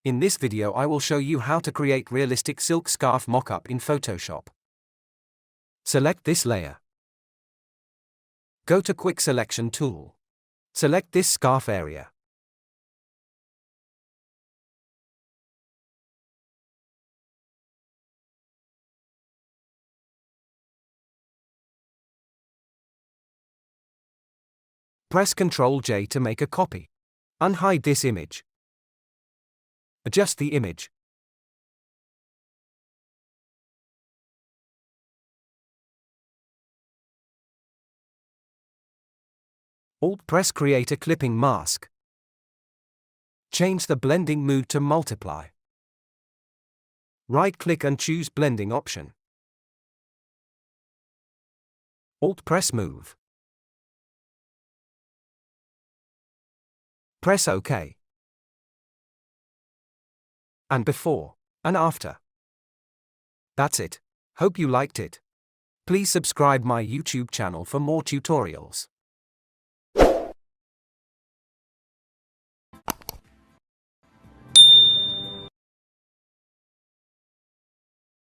In this video I will show you how to create realistic silk scarf mockup in Photoshop. Select this layer. Go to Quick Selection tool. Select this scarf area. Press Ctrl J to make a copy. Unhide this image. Adjust the image. Alt-press create a clipping mask. Change the blending mode to multiply. Right-click and choose blending option. Alt-press move. Press OK. And before and after. That's it. Hope you liked it. Please subscribe my YouTube channel for more tutorials.